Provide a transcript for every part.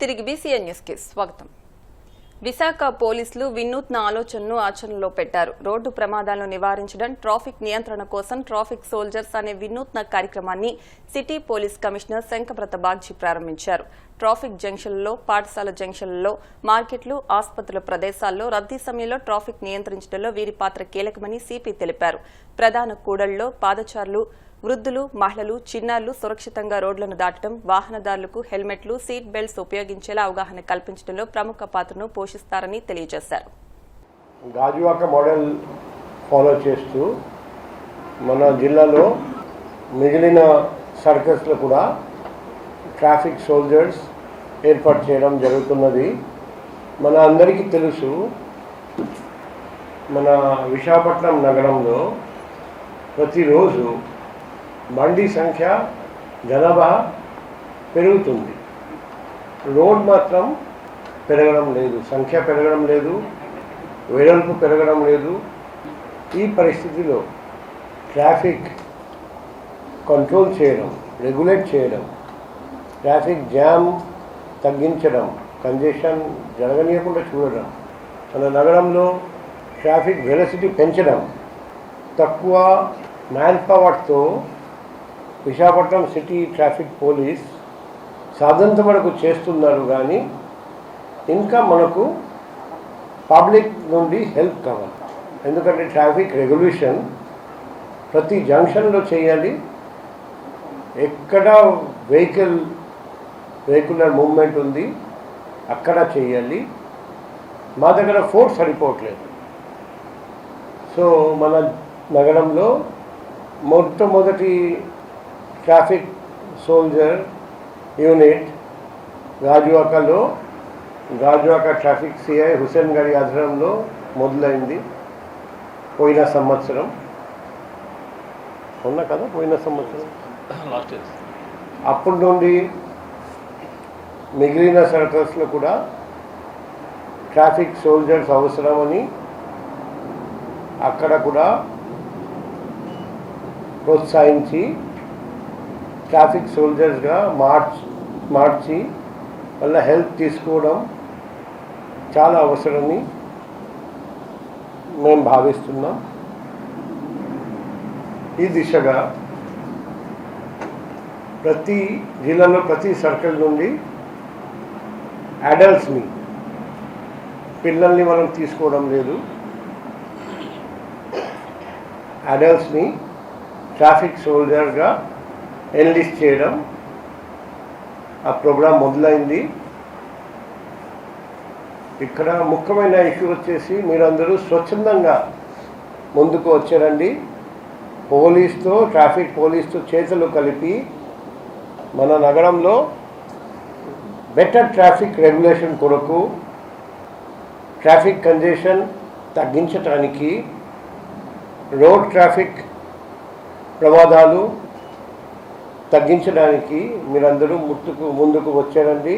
తిరిగి BCN news కి స్వాగతం. విశాఖ పోలీసులు వినూత్న ఆలోచనను ఆచరణలో పెట్టారు. రోడ్డు ప్రమాదాలను నివారించడం, ట్రాఫిక్ నియంత్రణ కోసం ట్రాఫిక్ సోల్జర్స్ అనే వినూత్న కార్యక్రమాన్ని city police commissioner Shankhabrata Bagchi ప్రారంభించారు. ట్రాఫిక్ జంక్షన్లలో, పాఠశాల జంక్షన్లలో, మార్కెట్లు, ఆసుపత్రుల ప్రదేశాల్లో రద్దీ సమయంలో ట్రాఫిక్ నియంత్రించడంలో వీరి పాత్ర కీలకమని సిపి తెలిపారు. ప్రధాన కూడళ్లలో పాదచారులు, వృద్ధులు, మహిళలు, చిన్నారులు సురక్షితంగా రోడ్లను దాటడం, వాహనదారులకు హెల్మెట్లు, సీట్ బెల్ట్స్ ఉపయోగించేలా అవగాహన కల్పించడంలో ప్రముఖ పాత్రను పోషిస్తారని తెలియజేశారు. గాజువాక మోడల్ ఫాలో చేస్తూ మన జిల్లాలో మిగిలిన సర్కల్స్లో కూడా ట్రాఫిక్ సోల్జర్స్ ఏర్పాటు చేయడం జరుగుతున్నది. మన అందరికీ తెలుసు, మన విశాఖపట్నం నగరంలో ప్రతిరోజు బండి సంఖ్య, జనాభా పెరుగుతుంది. రోడ్ మాత్రం పెరగడం లేదు, సంఖ్య పెరగడం లేదు, వెడల్పు పెరగడం లేదు. ఈ పరిస్థితిలో ట్రాఫిక్ కంట్రోల్ చేయడం, రెగ్యులేట్ చేయడం, ట్రాఫిక్ జామ్ తగ్గించడం, కంజెషన్ జరగనీయకుండా చూడడం, మన నగరంలో ట్రాఫిక్ వెలాసిటీ పెంచడం, తక్కువ మ్యాన్ పవర్తో విశాఖపట్నం సిటీ ట్రాఫిక్ పోలీస్ సాధంత వరకు చేస్తున్నారు. కానీ ఇంకా మనకు పబ్లిక్ నుండి హెల్ప్ కావాలి. ఎందుకంటే ట్రాఫిక్ రెగ్యులేషన్ ప్రతి జంక్షన్లో చేయాలి. ఎక్కడ వెహికులర్ మూవ్మెంట్ ఉంది అక్కడ చేయాలి. మా దగ్గర ఫోర్స్ సరిపోవట్లేదు. సో మన నగరంలో మొట్టమొదటి traffic soldier unit Gajuwaka traffic CI Hussain గారి ఆధ్వర్యంలో మొదలైంది. పోయిన సంవత్సరం అప్పటి నుండి మిగిలిన సర్కల్స్లో కూడా ట్రాఫిక్ సోల్జర్స్ అవసరమని అక్కడ కూడా ప్రోత్సహించి ట్రాఫిక్ సోల్జర్స్గా మార్చి వాళ్ళ హెల్ప్ తీసుకోవడం చాలా అవసరమని మేము భావిస్తున్నాం. ఈ దిశగా ప్రతి జిల్లాలో ప్రతి సర్కిల్ నుండి అడల్ట్స్ని, పిల్లల్ని మనం తీసుకోవడం లేదు, అడల్ట్స్ని ట్రాఫిక్ సోల్జర్గా ఎన్లిస్ట్ చేయడం ఆ ప్రోగ్రాం మొదలైంది. ఇక్కడ ముఖ్యమైన ఇష్యూ వచ్చేసి మీరందరూ స్వచ్ఛందంగా ముందుకు వచ్చారండి. ట్రాఫిక్ పోలీస్తో చేతులు కలిపి మన నగరంలో బెటర్ ట్రాఫిక్ రెగ్యులేషన్ కొరకు, ట్రాఫిక్ కంజెషన్ తగ్గించడానికి, రోడ్ ట్రాఫిక్ ప్రమాదాలు తగ్గించడానికి మీరందరూ ముందుకు వచ్చారండి.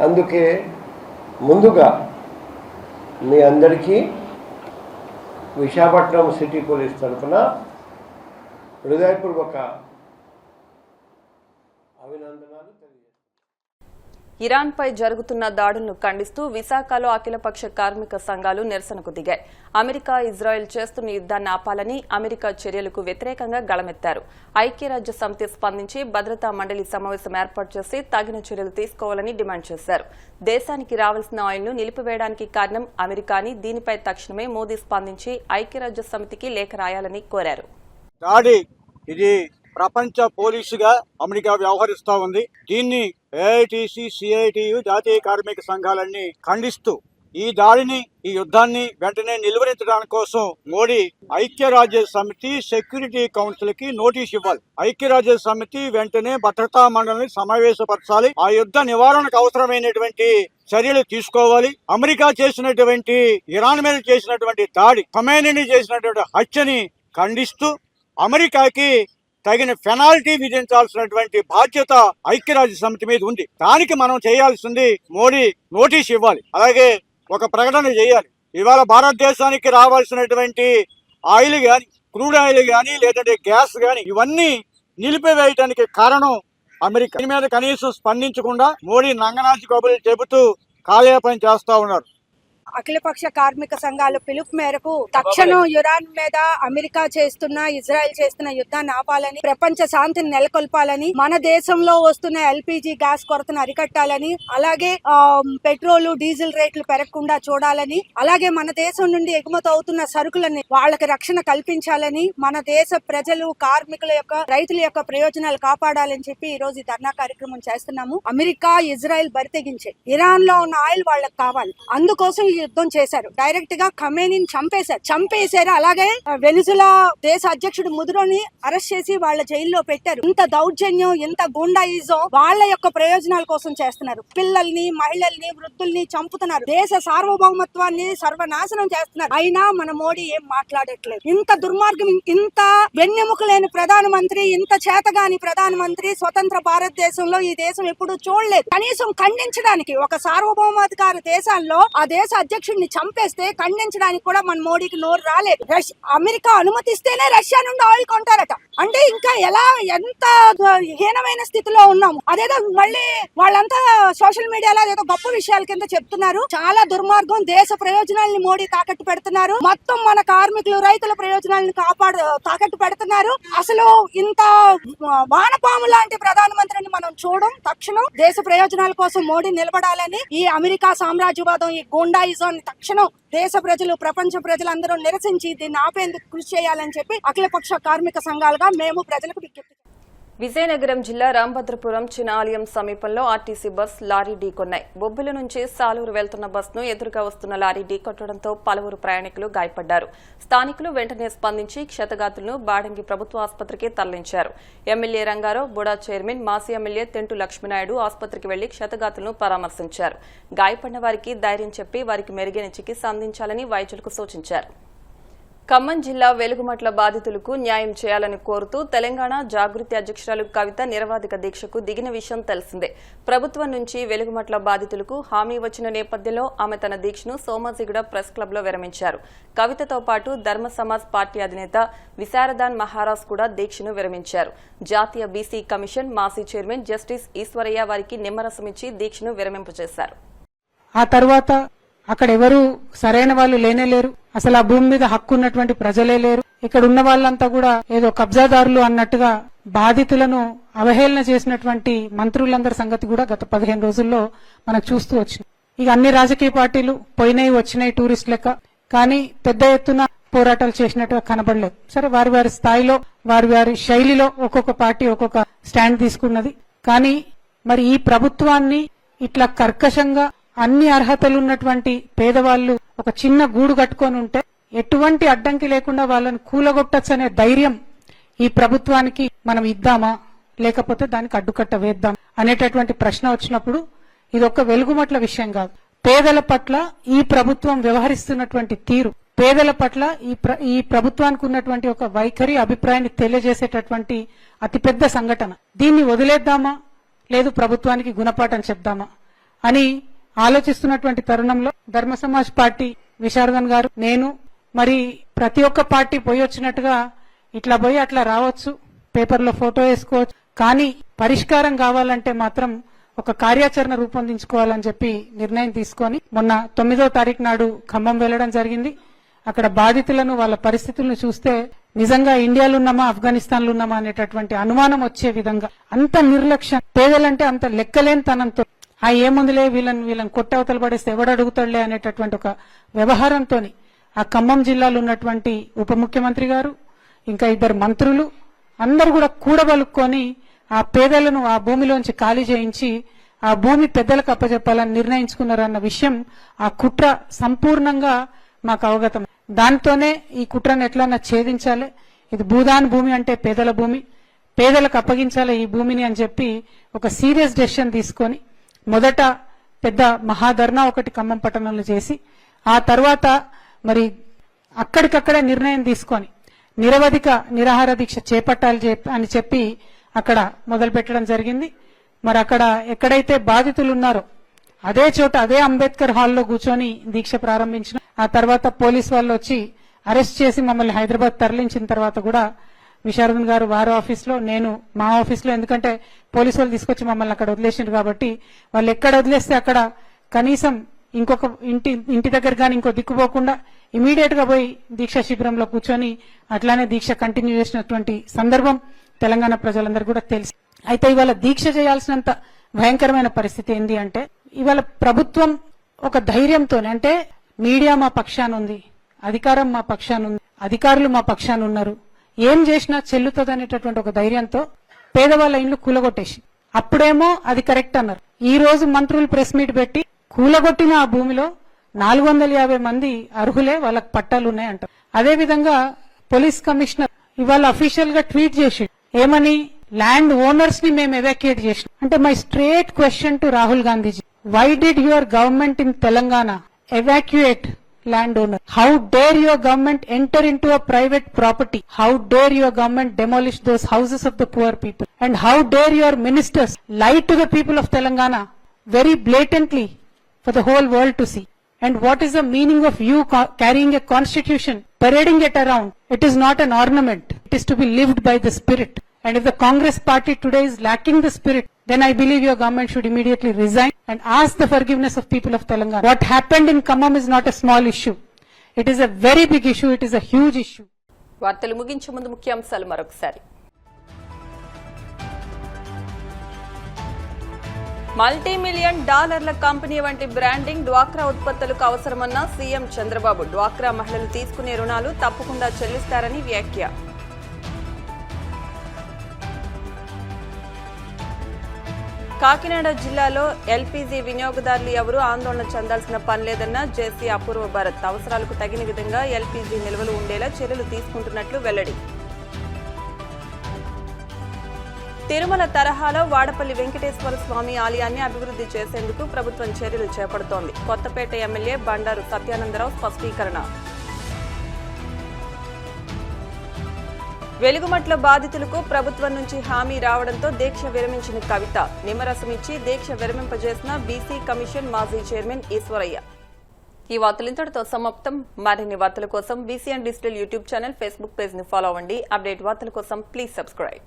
అందుకే ముందుగా మీ అందరికీ విశాఖపట్నం సిటీ పోలీస్ తరఫున హృదయపూర్వక అభినందనలు తెలియజేస్తున్నాను. ఇరాన్పై జరుగుతున్న దాడులను ఖండిస్తూ విశాఖలో అఖిలపక్ష కార్మిక సంఘాలు నిరసనకు దిగాయి. అమెరికా, ఇజ్రాయెల్ చేస్తున్న యుద్దాన్ని ఆపాలని, అమెరికా చర్యలకు వ్యతిరేకంగా గళమెత్తారు. ఐక్యరాజ్య సమితి స్పందించి భద్రతా మండలి సమావేశం ఏర్పాటు చేసి తగిన చర్యలు తీసుకోవాలని డిమాండ్ చేశారు. దేశానికి రావాల్సిన ఆయిల్ను నిలిపివేయడానికి కారణం అమెరికా అని, దీనిపై తక్షణమే మోదీ స్పందించి ఐక్యరాజ్య సమితికి లేఖ రాయాలని కోరారు. ఇది ప్రపంచ పోలీసుగా అమెరికా వ్యవహరిస్తూ ఉంది. దీన్ని ఏఐటిసి, సిఐటియు, జాతీయ కార్మిక సంఘాలన్నీ ఖండిస్తూ ఈ దాడిని, ఈ యుద్ధాన్ని వెంటనే నిలువరించడానికి కోసం మోడీ ఐక్యరాజ్య సమితి సెక్యూరిటీ కౌన్సిల్ కి నోటీస్ ఇవ్వాలి. ఐక్యరాజ్య సమితి వెంటనే భద్రతా మండలిని సమావేశపరచాలి. ఆ యుద్ధ నివారణకు అవసరమైనటువంటి చర్యలు తీసుకోవాలి. అమెరికా చేసినటువంటి, ఇరాన్ మీద చేసినటువంటి దాడి, ఖొమైనీని చేసినటువంటి హత్యని ఖండిస్తూ అమెరికాకి తగిన పెనాల్టీ విధించాల్సినటువంటి బాధ్యత ఐక్యరాజ్య సమితి మీద ఉంది. దానికి మనం చేయాల్సింది మోడీ నోటీస్ ఇవ్వాలి, అలాగే ఒక ప్రకటన చేయాలి. ఇవాళ భారతదేశానికి రావాల్సినటువంటి ఆయిల్ కానీ, క్రూడ్ ఆయిల్ కానీ, లేదంటే గ్యాస్ కానీ, ఇవన్నీ నిలిపివేయటానికి కారణం అమెరికా. దీని మీద కనీసం స్పందించకుండా మోడీ నంగనాచి కబుర్లు చెబుతూ కాలయాపన చేస్తా ఉన్నారు. అఖిలపక్ష కార్మిక సంఘాల పిలుపు మేరకు తక్షణం ఇరాన్ మీద అమెరికా చేస్తున్న ఇజ్రాయెల్ చేస్తున్న యుద్ధాన్ని ఆపాలని, ప్రపంచ శాంతిని నెలకొల్పాలని, మన దేశంలో వస్తున్న ఎల్పీజీ గ్యాస్ కొరతను అరికట్టాలని, అలాగే పెట్రోల్ డీజిల్ రేట్లు పెరగకుండా చూడాలని, అలాగే మన దేశం నుండి ఎగుమతి అవుతున్న సరుకులని వాళ్ళకి రక్షణ కల్పించాలని, మన దేశ ప్రజలు కార్మికుల యొక్క రైతుల యొక్క ప్రయోజనాలు కాపాడాలని చెప్పి ఈ రోజు ధర్నా కార్యక్రమం చేస్తున్నాము. అమెరికా ఇజ్రాయెల్ బరితెగించే ఇరాన్ లో ఉన్న ఆయిల్ వాళ్ళకి కావాలి, అందుకోసం యుద్ధం చేశారు. డైరెక్ట్ గా ఖమేనీని చంపేశారు. అలాగే వెనిజులా దేశ అధ్యక్షుడు ముదురోని అరెస్ట్ చేసి వాళ్ళ జైల్లో పెట్టారు. ఇంత దౌర్జన్యం, ఇంత గుండాయిజం వాళ్ళ యొక్క ప్రయోజనాల కోసం చేస్తున్నారు. పిల్లల్ని, మహిళల్ని, వృద్ధుల్ని చంపుతున్నారు. దేశ సార్వభౌమత్వాన్ని సర్వనాశనం చేస్తున్నారు. అయినా మన మోడీ ఏం మాట్లాడట్లేదు. ఇంత దుర్మార్గం, ఇంత వెన్నెముక లేని ప్రధానమంత్రి, ఇంత చేతగాని ప్రధానమంత్రి స్వతంత్ర భారతదేశంలో ఈ దేశం ఎప్పుడూ చూడలేదు. కనీసం ఖండించడానికి ఒక సార్వభౌమాధికార దేశాల్లో ఆ దేశ అధ్యక్షుడిని చంపేస్తే ఖండించడానికి కూడా మన మోడీకి నోరు రాలేదు. అమెరికా అనుమతిస్తేనే రష్యా నుండి ఆయిల్ కొంటారట. అంటే ఇంకా ఎంత హీనమైన స్థితిలో ఉన్నాము. అదేదో మళ్ళీ వాళ్ళంతా సోషల్ మీడియాలో ఏదో గొప్ప విషయాల కింద చెప్తున్నారు. చాలా దుర్మార్గం. దేశ ప్రయోజనాలని మోడీ తాకట్టు పెడుతున్నారు. మొత్తం మన కార్మికులు, రైతుల ప్రయోజనాలను తాకట్టు పెడుతున్నారు. అసలు ఇంత వానపాము లాంటి ప్రధానమంత్రిని మనం చూడం. తక్షణం దేశ ప్రయోజనాల కోసం మోడీ నిలబడాలని, ఈ అమెరికా సామ్రాజ్యవాదం, ఈ గుండాయిజాన్ని తక్షణం దేశ ప్రజలు, ప్రపంచ ప్రజలందరూ నిరసించి దీన్ని ఆపేందుకు కృషి చేయాలని చెప్పి అఖిలపక్ష కార్మిక సంఘాలుగా మేము ప్రజలకు విజ్ఞప్తి. విజయనగరం జిల్లా రాంభద్రపురం చినాలయం సమీపంలో ఆర్టీసీ బస్ లారీ ఢీకొన్నాయి. బొబ్బిలి నుంచి సాలూరు వెళ్తున్న బస్ను ఎదురుగా వస్తున్న లారీ ఢీకొట్టడంతో పలువురు ప్రయాణికులు గాయపడ్డారు. స్థానికులు వెంటనే స్పందించి క్షతగాతులను బాడంగి ప్రభుత్వ ఆసుపత్రికి తరలించారు. ఎమ్మెల్యే రంగారావు, బుడా చైర్మన్, మాజీ ఎమ్మెల్యే తెంటు లక్ష్మీనాయుడు ఆసుపత్రికి వెళ్లి క్షతగాతులను పరామర్శించారు. గాయపడిన వారికి ధైర్యం చెప్పి వారికి మెరుగైన చికిత్స అందించాలని వైద్యులకు సూచించారు. ఖమ్మం జిల్లా వెలుగుమట్ల బాధితులకు న్యాయం చేయాలని కోరుతూ తెలంగాణ జాగృతి అధ్యక్షురాలు కవిత నిరవధిక దీక్షకు దిగిన విషయం తెలిసిందే. ప్రభుత్వం నుంచి వెలుగుమట్ల బాధితులకు హామీ వచ్చిన నేపథ్యంలో ఆమె తన దీక్షను సోమాజిగూడ ప్రెస్ క్లబ్లో విరమించారు. కవితతో పాటు ధర్మ సమాజ్ పార్టీ అధినేత విశారదాన్ మహారాజ్ కూడా దీక్షను విరమించారు. జాతీయ బీసీ కమిషన్ మాజీ చైర్మన్ జస్టిస్ ఈశ్వరయ్య వారికి నిమ్మరసం ఇచ్చి దీక్షను విరమింపజేశారు. ఆ తర్వాత అక్కడ ఎవరు సరైన వాళ్ళు లేనేలేరు. అసలు ఆ భూమి మీద హక్కు ఉన్నటువంటి ప్రజలే లేరు. ఇక్కడ ఉన్న వాళ్ళంతా కూడా ఏదో కబ్జాదారులు అన్నట్టుగా బాధితులను అవహేళన చేసినటువంటి మంత్రులందరి సంగతి కూడా గత 15 రోజుల్లో మనకు చూస్తూ వచ్చింది. ఇక అన్ని రాజకీయ పార్టీలు పోయినాయి వచ్చినాయి టూరిస్ట్ లెక్క, కానీ పెద్ద ఎత్తున పోరాటాలు చేసినట్టుగా కనబడలేదు. సరే, వారి వారి స్థాయిలో వారి వారి శైలిలో ఒక్కొక్క పార్టీ ఒక్కొక్క స్టాండ్ తీసుకున్నది. కానీ మరి ఈ ప్రభుత్వాన్ని ఇట్లా కర్కశంగా అన్ని అర్హతలు ఉన్నటువంటి పేదవాళ్లు ఒక చిన్న గూడు కట్టుకొని ఉంటే ఎటువంటి అడ్డంకి లేకుండా వాళ్ళని కూలగొట్టచ్చనే ధైర్యం ఈ ప్రభుత్వానికి మనం ఇద్దామా, లేకపోతే దానికి అడ్డుకట్ట వేద్దాం అనేటటువంటి ప్రశ్న వచ్చినప్పుడు ఇది ఒక్క వెలుగుమట్ల విషయం కాదు. పేదల పట్ల ఈ ప్రభుత్వం వ్యవహరిస్తున్నటువంటి తీరు, పేదల పట్ల ఈ ప్రభుత్వానికి ఉన్నటువంటి ఒక వైఖరి, అభిప్రాయాన్ని తెలియజేసేటటువంటి అతిపెద్ద సంఘటన. దీన్ని వదిలేద్దామా, లేదు ప్రభుత్వానికి గుణపాఠం చెప్దామా అని ఆలోచిస్తున్నటువంటి తరుణంలో ధర్మ సమాజ్ పార్టీ విశారదన్ గారు, నేను, మరి ప్రతి ఒక్క పార్టీ పోయి వచ్చినట్టుగా ఇట్లా పోయి అట్లా రావచ్చు, పేపర్లో ఫోటో వేసుకోవచ్చు, కానీ పరిష్కారం కావాలంటే మాత్రం ఒక కార్యాచరణ రూపొందించుకోవాలని చెప్పి నిర్ణయం తీసుకొని మొన్న 9వ తారీఖు నాడు ఖమ్మం వెళ్లడం జరిగింది. అక్కడ బాధితులను, వాళ్ళ పరిస్థితులను చూస్తే నిజంగా ఇండియాలో ఉన్నామా, ఆఫ్ఘనిస్తాన్ లో ఉన్నామా అనేటటువంటి అనుమానం వచ్చే విధంగా అంత నిర్లక్ష్యం, పేదలంటే అంత లెక్కలేని తనంతో ఏముందిలే వీళ్ళని కొట్టవతలు పడేస్తే ఎవడు అడుగుతాడులే అనేటటువంటి ఒక వ్యవహారంతో ఆ ఖమ్మం జిల్లాలో ఉన్నటువంటి ఉప ముఖ్యమంత్రి గారు, ఇంకా 2 మంత్రులు అందరూ కూడా కూడబలుక్కొని ఆ పేదలను ఆ భూమిలోంచి ఖాళీ చేయించి ఆ భూమి పెద్దలకు అప్పచెప్పాలని నిర్ణయించుకున్నారన్న విషయం, ఆ కుట్ర సంపూర్ణంగా మాకు అవగతం. దాంతోనే ఈ కుట్రను ఎట్లన్నా ఛేదించాలి, ఇది భూదాన్ భూమి అంటే పేదల భూమి, పేదలకు అప్పగించాలి ఈ భూమిని అని చెప్పి ఒక సీరియస్ డెసిషన్ తీసుకొని మొదట పెద్ద మహాధర్నా ఒకటి ఖమ్మం పట్టణంలో చేసి ఆ తర్వాత మరి అక్కడికక్కడే నిర్ణయం తీసుకొని నిరవధిక నిరాహార దీక్ష చేపట్టాలి అని చెప్పి అక్కడ మొదలు పెట్టడం జరిగింది. మరి అక్కడ ఎక్కడైతే బాధితులు ఉన్నారో అదే చోట, అదే అంబేద్కర్ హాల్లో కూర్చొని దీక్ష ప్రారంభించిన. ఆ తర్వాత పోలీసు వాళ్ళు వచ్చి అరెస్ట్ చేసి మమ్మల్ని హైదరాబాద్ తరలించిన తర్వాత కూడా విశారదన్ గారు వారి ఆఫీస్ లో, నేను మా ఆఫీస్ లో. ఎందుకంటే పోలీసు వాళ్ళు తీసుకొచ్చి మమ్మల్ని అక్కడ వదిలేసారు కాబట్టి వాళ్ళు ఎక్కడ వదిలేస్తే అక్కడ కనీసం ఇంకొక ఇంటి దగ్గర కానీ ఇంకో దిక్కుపోకుండా ఇమీడియట్ గా పోయి దీక్ష శిబిరంలో కూర్చొని అట్లానే దీక్ష కంటిన్యూ చేసినటువంటి సందర్భం తెలంగాణ ప్రజలందరూ కూడా తెలుసు. అయితే ఇవాళ దీక్ష చేయాల్సినంత భయంకరమైన పరిస్థితి ఏంటి అంటే, ఇవాళ ప్రభుత్వం ఒక ధైర్యంతోనే, అంటే మీడియా మా పక్షాన ఉంది, అధికారం మా పక్షాన ఉంది, అధికారులు మా పక్షాన ఉన్నారు, ఏం చేసినా చెల్లుతుంది అనేటటువంటి ఒక ధైర్యంతో పేదవాళ్ళ ఇండ్లు కూలగొట్టేసి, అప్పుడేమో అది కరెక్ట్ అన్నారు. ఈ రోజు మంత్రులు ప్రెస్ మీట్ పెట్టి కూలగొట్టిన ఆ భూమిలో 450 మంది అర్హులే, వాళ్ళకి పట్టాలు ఉన్నాయంటారు. అదేవిధంగా పోలీస్ కమిషనర్ ఇవాళ అఫీషియల్ గా ట్వీట్ చేసి ఏమని, ల్యాండ్ ఓనర్స్ ని మేము ఎవాక్యుయేట్ చేసినాం అంటే. My straight question to Rahul Gandhiji, why did your government in Telangana evacuate landowner? How dare your government enter into a private property? How dare your government demolish those houses of the poor people? And how dare your ministers lie to the people of Telangana very blatantly for the whole world to see? And what is the meaning of you carrying a constitution, parading it around? It is not an ornament. It is to be lived by the spirit. And if the Congress party today is lacking the spirit, then I believe your government should immediately resign and ask the forgiveness of people of Telangana. What happened in Khammam is not a small issue. It is a very big issue. It is a huge issue. వార్తలు ముగించే ముందు ముఖ్యాంశాలు మరొకసారి. $multi-million company వంటి branding డ్వాక్రా ఉత్పత్తులకు అవసరమన్న CM Chandrababu. డ్వాక్రా మహిళలు తీసుకునే రుణాలు తప్పకుండా చెల్లిస్తారని వ్యాఖ్య. కాకినాడ జిల్లాలో ఎల్పీజీ వినియోగదారులు ఎవరూ ఆందోళన చెందాల్సిన పనిలేదన్న జేసీ అపూర్వ భారత్. అవసరాలకు తగిన విధంగా ఎల్పీజీ నిల్వలు ఉండేలా చర్యలు తీసుకుంటున్నట్లు వెల్లడి. తిరుమల తరహాలో వాడపల్లి వెంకటేశ్వర స్వామి ఆలయాన్ని అభివృద్ధి చేసేందుకు ప్రభుత్వం చర్యలు చేపడుతోంది. కొత్తపేట ఎమ్మెల్యే బండారు సత్యానందరావు స్పష్టీకరణ. వెలుగుమట్ల బాధితులకు ప్రభుత్వం నుంచి హామీ రావడంతో దీక్ష విరమించిన కవిత. నిమ్మరసం ఇచ్చి దీక్ష విరమింపజేసిన బీసీ కమిషన్ మాజీ చైర్మన్ ఈశ్వరయ్య. ఈ వార్తలు ఇంతటితో సమాప్తం. మరిన్ని వార్తల కోసం BCN digital YouTube channel, Facebook page ని ఫాలో అవ్వండి. అప్డేట్ వార్తల కోసం ప్లీజ్ సబ్స్క్రైబ్.